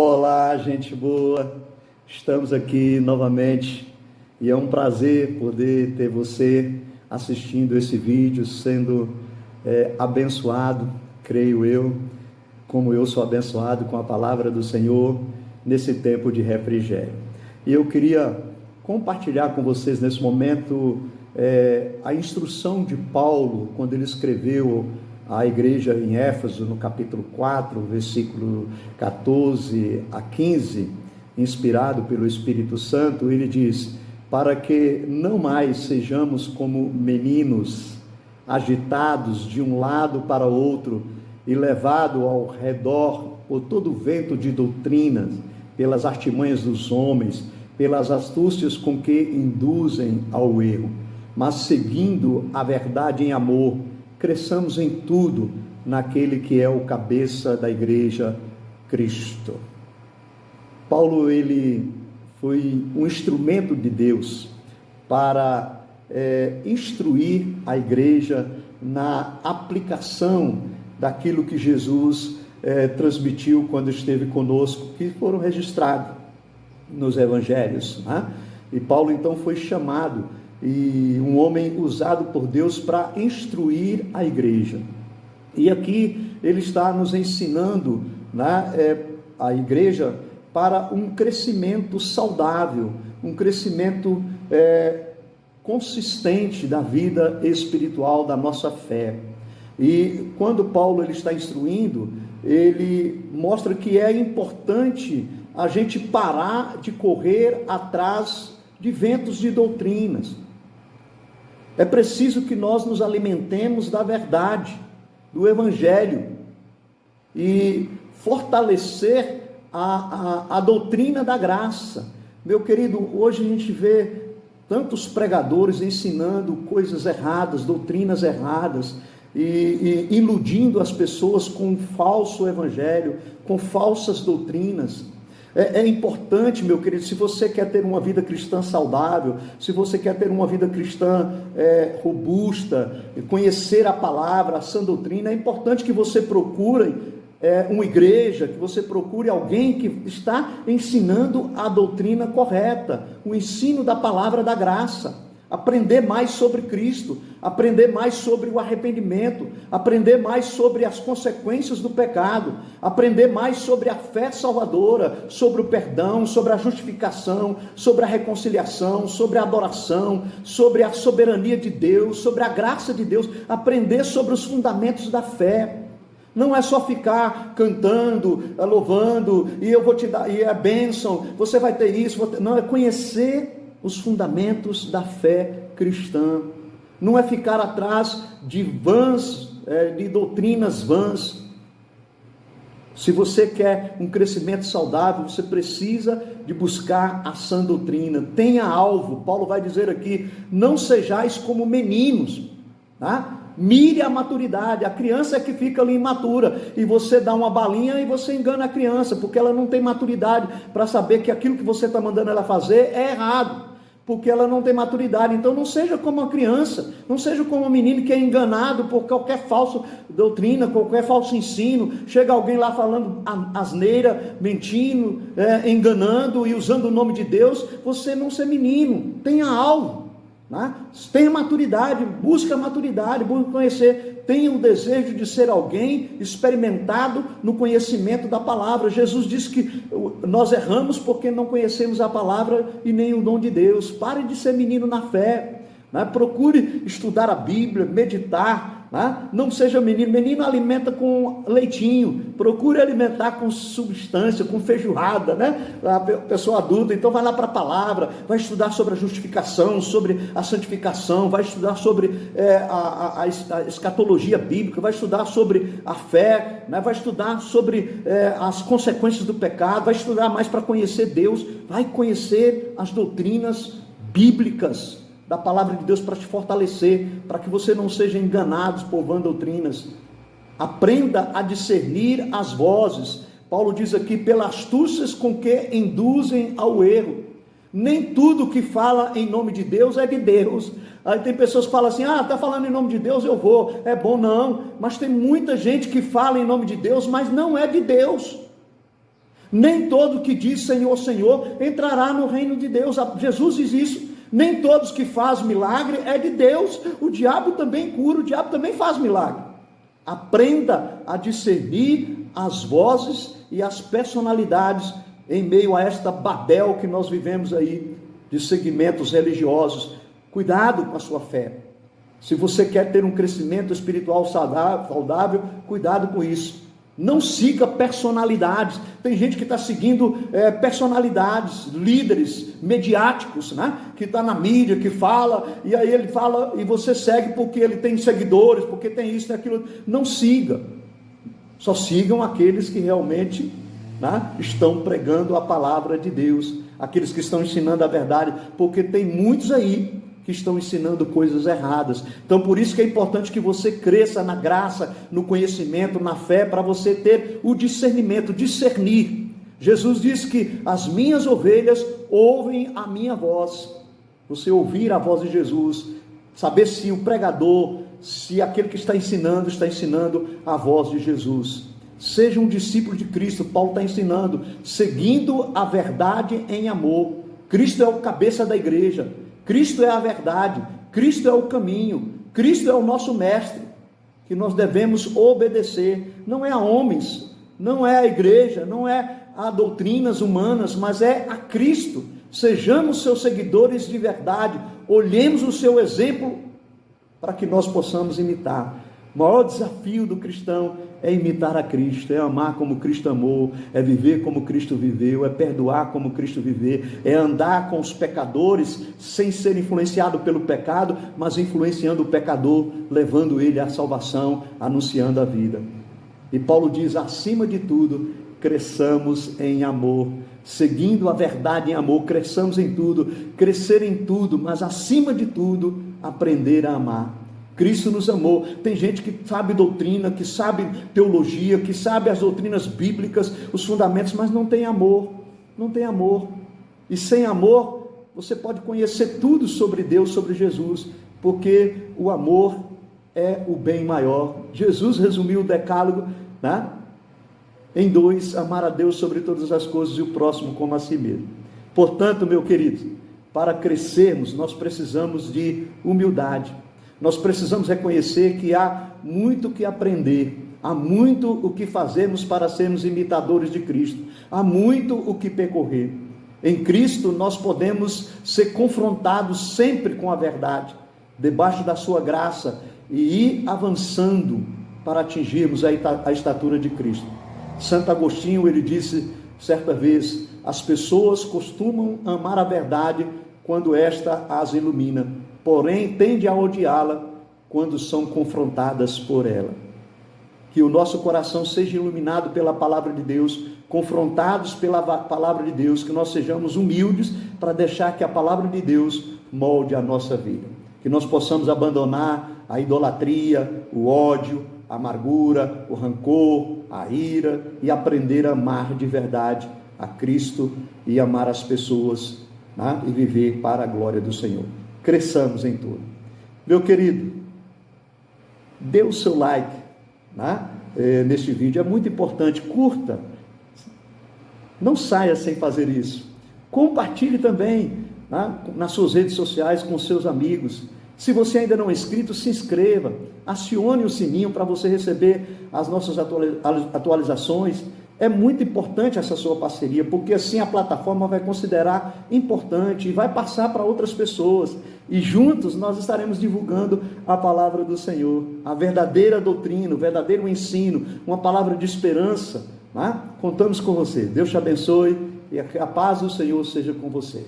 Olá, gente boa, estamos aqui novamente e é um prazer poder ter você assistindo esse vídeo, sendo abençoado, creio eu, como eu sou abençoado com a palavra do Senhor nesse tempo de refrigério. E eu queria compartilhar com vocês nesse momento a instrução de Paulo, quando ele escreveu à igreja em Éfeso, no capítulo 4, versículo 14 a 15, inspirado pelo Espírito Santo, ele diz: para que não mais sejamos como meninos, agitados de um lado para outro e levados ao redor por todo o vento de doutrinas, pelas artimanhas dos homens, pelas astúcias com que induzem ao erro, mas seguindo a verdade em amor, cresçamos em tudo naquele que é o cabeça da igreja, Cristo. Paulo, ele foi um instrumento de Deus para instruir a igreja na aplicação daquilo que Jesus transmitiu quando esteve conosco, que foram registrados nos evangelhos, né? E Paulo então foi chamado e um homem usado por Deus para instruir a igreja. E aqui ele está nos ensinando, né, a igreja para um crescimento saudável, um crescimento consistente da vida espiritual, da nossa fé. E quando Paulo ele está instruindo, ele mostra que é importante a gente parar de correr atrás de ventos de doutrinas. É preciso que nós nos alimentemos da verdade, do Evangelho, e fortalecer a doutrina da graça. Meu querido, hoje a gente vê tantos pregadores ensinando coisas erradas, doutrinas erradas, e iludindo as pessoas com um falso evangelho, com falsas doutrinas. É importante, meu querido, se você quer ter uma vida cristã saudável, se você quer ter uma vida cristã robusta, conhecer a palavra, a sã doutrina, é importante que você procure uma igreja, que você procure alguém que está ensinando a doutrina correta, o ensino da palavra da graça. Aprender mais sobre Cristo, aprender mais sobre o arrependimento, aprender mais sobre as consequências do pecado, aprender mais sobre a fé salvadora, sobre o perdão, sobre a justificação, sobre a reconciliação, sobre a adoração, sobre a soberania de Deus, sobre a graça de Deus, aprender sobre os fundamentos da fé. Não é só ficar cantando, louvando, e eu vou te dar, e é bênção, você vai ter isso, não, é conhecer os fundamentos da fé cristã. Não é ficar atrás de vãs, de doutrinas vãs. Se você quer um crescimento saudável, você precisa de buscar a sã doutrina. Tenha alvo. Paulo vai dizer aqui: não sejais como meninos, tá? Mire a maturidade. A criança é que fica ali imatura, e você dá uma balinha e você engana a criança, porque ela não tem maturidade para saber que aquilo que você está mandando ela fazer é errado, porque ela não tem maturidade. Então não seja como uma criança, não seja como um menino que é enganado por qualquer falsa doutrina, qualquer falso ensino. Chega alguém lá falando asneira, mentindo, enganando e usando o nome de Deus. Você não ser menino, tenha alvo, né? Tenha maturidade, busca maturidade, busca conhecer, tenha o desejo de ser alguém experimentado no conhecimento da palavra. Jesus disse que nós erramos porque não conhecemos a palavra e nem o dom de Deus. Pare de ser menino na fé, né? Procure estudar a Bíblia, meditar, né? Não seja menino alimenta com leitinho, procure alimentar com substância, com feijoada, né? A pessoa adulta, então vai lá para a palavra, vai estudar sobre a justificação, sobre a santificação, vai estudar sobre a escatologia bíblica, vai estudar sobre a fé, né? Vai estudar sobre as consequências do pecado, vai estudar mais para conhecer Deus, vai conhecer as doutrinas bíblicas da palavra de Deus para te fortalecer, para que você não seja enganado por vãs doutrinas. Aprenda a discernir as vozes. Paulo diz aqui: pelas astúcias com que induzem ao erro. Nem tudo que fala em nome de Deus é de Deus. Aí tem pessoas que falam assim: está falando em nome de Deus, eu vou. É bom, não. Mas tem muita gente que fala em nome de Deus, mas não é de Deus. Nem todo que diz Senhor, Senhor entrará no reino de Deus. Jesus diz isso. Nem todos que fazem milagre é de Deus. O diabo também cura, o diabo também faz milagre. Aprenda a discernir as vozes e as personalidades em meio a esta Babel que nós vivemos aí, de segmentos religiosos. Cuidado com a sua fé. Se você quer ter um crescimento espiritual saudável, cuidado com isso. Não siga personalidades. Tem gente que está seguindo personalidades, líderes mediáticos, né? Que está na mídia, que fala, e aí ele fala, e você segue porque ele tem seguidores, porque tem isso e aquilo. Não siga. Só sigam aqueles que realmente, né, estão pregando a palavra de Deus, aqueles que estão ensinando a verdade, porque tem muitos aí que estão ensinando coisas erradas. Então, por isso que é importante que você cresça na graça, no conhecimento, na fé, para você ter o discernimento, discernir. Jesus disse que as minhas ovelhas ouvem a minha voz. Você ouvir a voz de Jesus, saber se o pregador, se aquele que está ensinando a voz de Jesus. Seja um discípulo de Cristo. Paulo está ensinando, seguindo a verdade em amor. Cristo é o cabeça da igreja. Cristo é a verdade, Cristo é o caminho, Cristo é o nosso mestre, que nós devemos obedecer. Não é a homens, não é a igreja, não é a doutrinas humanas, mas é a Cristo. Sejamos seus seguidores de verdade, olhemos o seu exemplo para que nós possamos imitar. O maior desafio do cristão é imitar a Cristo, é amar como Cristo amou, é viver como Cristo viveu, é perdoar como Cristo viveu, é andar com os pecadores sem ser influenciado pelo pecado, mas influenciando o pecador, levando ele à salvação, anunciando a vida. E Paulo diz, acima de tudo, cresçamos em amor, seguindo a verdade em amor, cresçamos em tudo, crescer em tudo, mas acima de tudo, aprender a amar. Cristo nos amou. Tem gente que sabe doutrina, que sabe teologia, que sabe as doutrinas bíblicas, os fundamentos, mas não tem amor. Não tem amor. E sem amor, você pode conhecer tudo sobre Deus, sobre Jesus, porque o amor é o bem maior. Jesus resumiu o decálogo, né, em 2: amar a Deus sobre todas as coisas e o próximo como a si mesmo. Portanto, meu querido, para crescermos, nós precisamos de humildade. Nós precisamos reconhecer que há muito o que aprender, há muito o que fazermos para sermos imitadores de Cristo, há muito o que percorrer. Em Cristo nós podemos ser confrontados sempre com a verdade, debaixo da sua graça, e ir avançando para atingirmos a estatura de Cristo. Santo Agostinho, ele disse certa vez, as pessoas costumam amar a verdade quando esta as ilumina, porém tende a odiá-la quando são confrontadas por ela. Que o nosso coração seja iluminado pela palavra de Deus, confrontados pela palavra de Deus, que nós sejamos humildes para deixar que a palavra de Deus molde a nossa vida. Que nós possamos abandonar a idolatria, o ódio, a amargura, o rancor, a ira, e aprender a amar de verdade a Cristo e amar as pessoas, né? E viver para a glória do Senhor. Cresçamos em tudo. Meu querido, dê o seu like, né, neste vídeo, é muito importante, curta, não saia sem fazer isso. Compartilhe também, né, nas suas redes sociais com seus amigos. Se você ainda não é inscrito, se inscreva, acione o sininho para você receber as nossas atualizações. É muito importante essa sua parceria, porque assim a plataforma vai considerar importante e vai passar para outras pessoas. E juntos nós estaremos divulgando a palavra do Senhor, a verdadeira doutrina, o verdadeiro ensino, uma palavra de esperança. Né? Contamos com você. Deus te abençoe e a paz do Senhor seja com você.